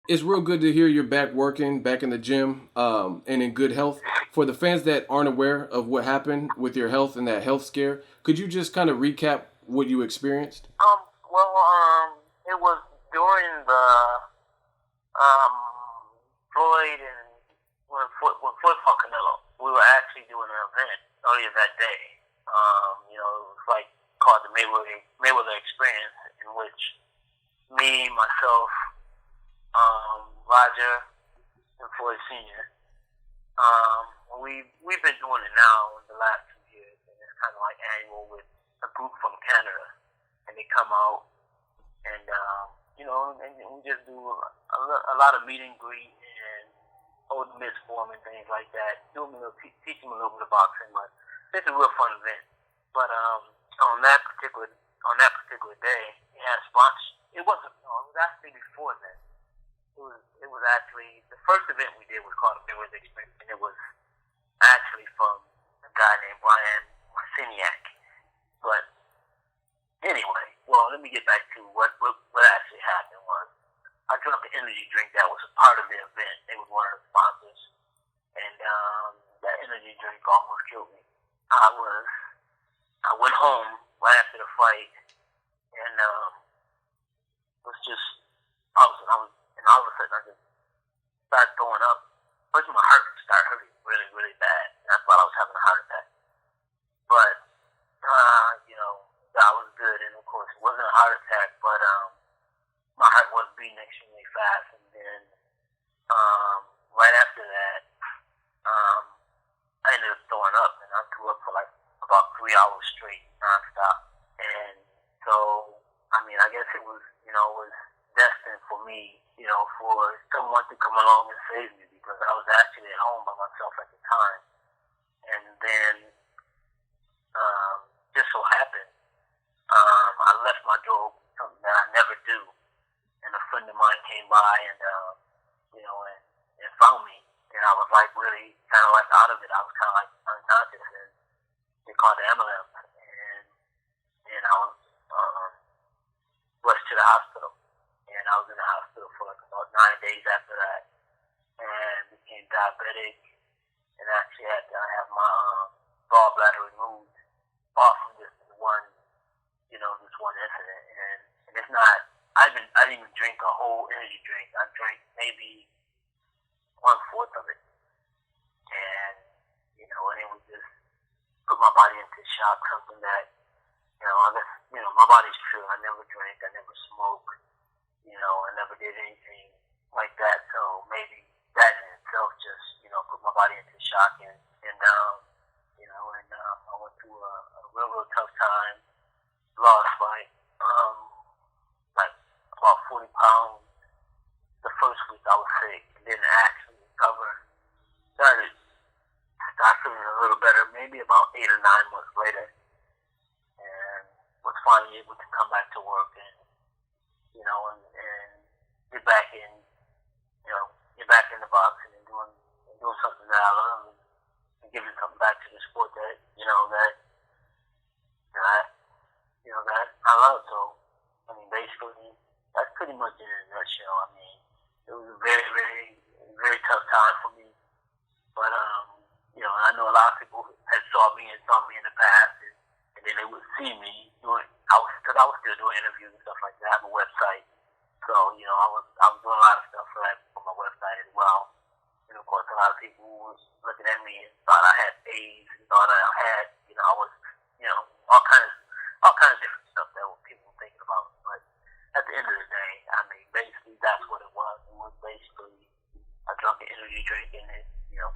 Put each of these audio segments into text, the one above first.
It's real good to hear you're back working, back in the gym, and in good health. For the fans that aren't aware of what happened with your health and that health scare, could you just kind of recap what you experienced? It was during the um Floyd and when Floyd fought Canelo. We were actually doing an event earlier that day. It was like called the Mayweather Experience, in which me, myself, Roger, and Floyd Senior. We've been doing it now in the last 2 years, and it's kind of like annual with a group from Canada, and they come out and and we just do a lot of meet and greet and hold miss form and things like that. Teach them a little bit of boxing, but it's a real fun event. But on that particular day, it had sponsors. It wasn't. No, it was actually before then. It was actually the first event we did was called the Mayweather Experience, and it was actually from a guy named Brian Marciniak. But anyway, well, let me get back to what actually happened was I drank an energy drink that was a part of the event. It was one of the sponsors, and that energy drink almost killed me. I went home right after the fight, and was just and all of a sudden I just started throwing up. First, my heart started hurting really, really bad, and I thought I was having a heart attack. But God was good, and of course, it wasn't a heart attack, but my heart was beating extremely fast, and then right after that, I ended up throwing up, and I threw up for like about 3 hours straight, nonstop. And so, I guess it was destined for me, for someone to come along and save me, because I was actually at home by myself at the time. And then, just so happened, I left my door open, something that I never do. And a friend of mine came by and found me. And I was like really kind of like out of it. I was kind of like unconscious, and they called the ambulance, and I was rushed to the hospital. And I was in the hospital for like about 9 days after that, and became diabetic, and actually had to have my gallbladder removed off from this one incident. And it's not. I didn't even drink a whole energy drink. I drank maybe 1/4 of it, and it would just put my body into shock. Something that I guess my body's true. I never drank. I never smoked. I never did anything like that. So maybe that in itself just put my body into shock, and I went through a real tough time. Lost like about 40 pounds. The first week I was sick, and then actually recovered. Started feeling a little better, maybe about 8 or 9 months later, and was finally able to come back to work and get back in the boxing and doing something that I love, and giving something back to the sport that I love. So basically, that's pretty much it in a nutshell. It was a very, very, very tough time for me. But I know a lot of people had saw me in the past, and then they would see me doing. Because I was still doing interviews and stuff like that. I have a website, so I was doing a lot of stuff for my website as well. And of course, a lot of people was looking at me and thought I had AIDS, and thought I had, I was, all kinds of different stuff that people were thinking about. But at the end of the day, basically that's what it was. It was basically I drank an energy drink, and it,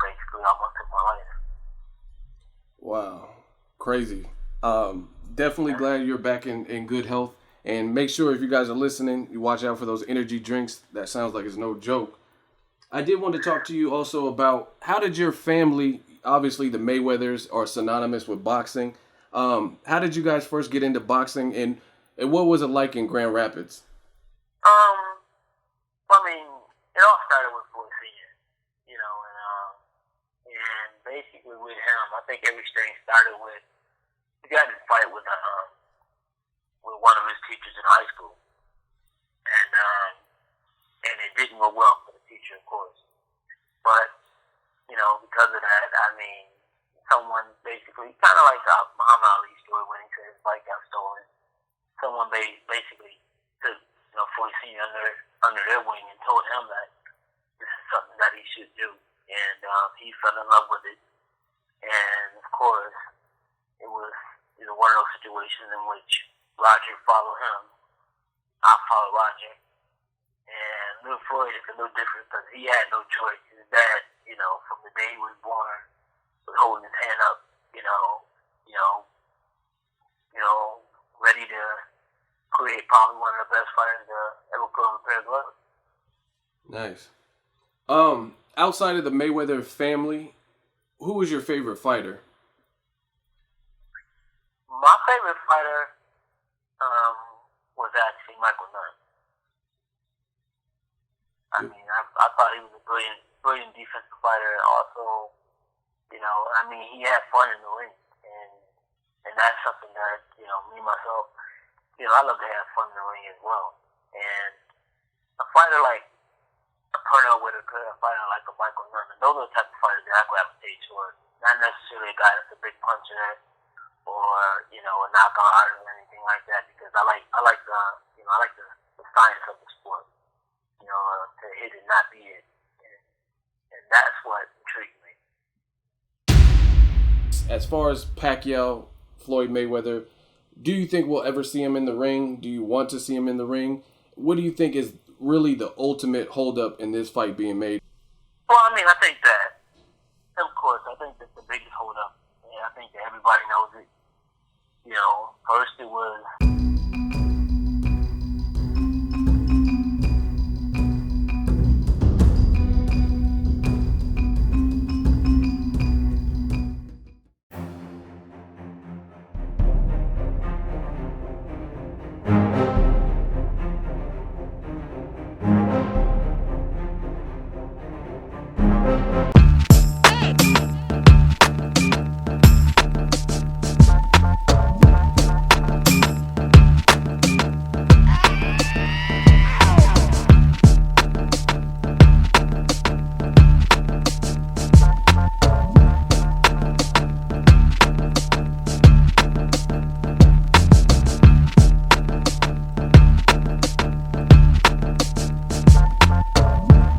basically almost took my life. Wow, crazy. Definitely glad you're back in good health. And make sure if you guys are listening, you watch out for those energy drinks. That sounds like it's no joke. I did want to talk to you also about how did your family, obviously the Mayweathers are synonymous with boxing. How did you guys first get into boxing, and what was it like in Grand Rapids? It all started with Floyd Senior, and basically with him, I think everything started with he got in a fight with one of his teachers in high school, and it didn't go well boxing under their wing and told him that this is something that he should do, and he fell in love with it. And of course, it was one of those situations in which Roger followed him, I followed Roger, and little Floyd is a little different because he had no choice. His dad, from the day he was born, was holding his hand up, ready to create probably one of the best fighters to ever put on a pair of gloves. Nice. Outside of the Mayweather family, who was your favorite fighter? My favorite fighter was actually Michael Nunn. I thought he was a brilliant defensive fighter. Also, he had fun in the ring, and that's something that me myself, I love to have fun in the ring as well. And a fighter like Pernell Whitaker, a fighter like a Michael Nunn, those are the type of fighters that I gravitate towards. Not necessarily a guy that's a big puncher or a knockout artist or anything like that, because I like the science of the sport. To hit it, not be it, and that's what intrigued me. As far as Pacquiao, Floyd Mayweather, do you think we'll ever see him in the ring? Do you want to see him in the ring? What do you think is really the ultimate holdup in this fight being made? Well, I think that, of course, I think that's the biggest holdup, and I think that everybody knows it. First it was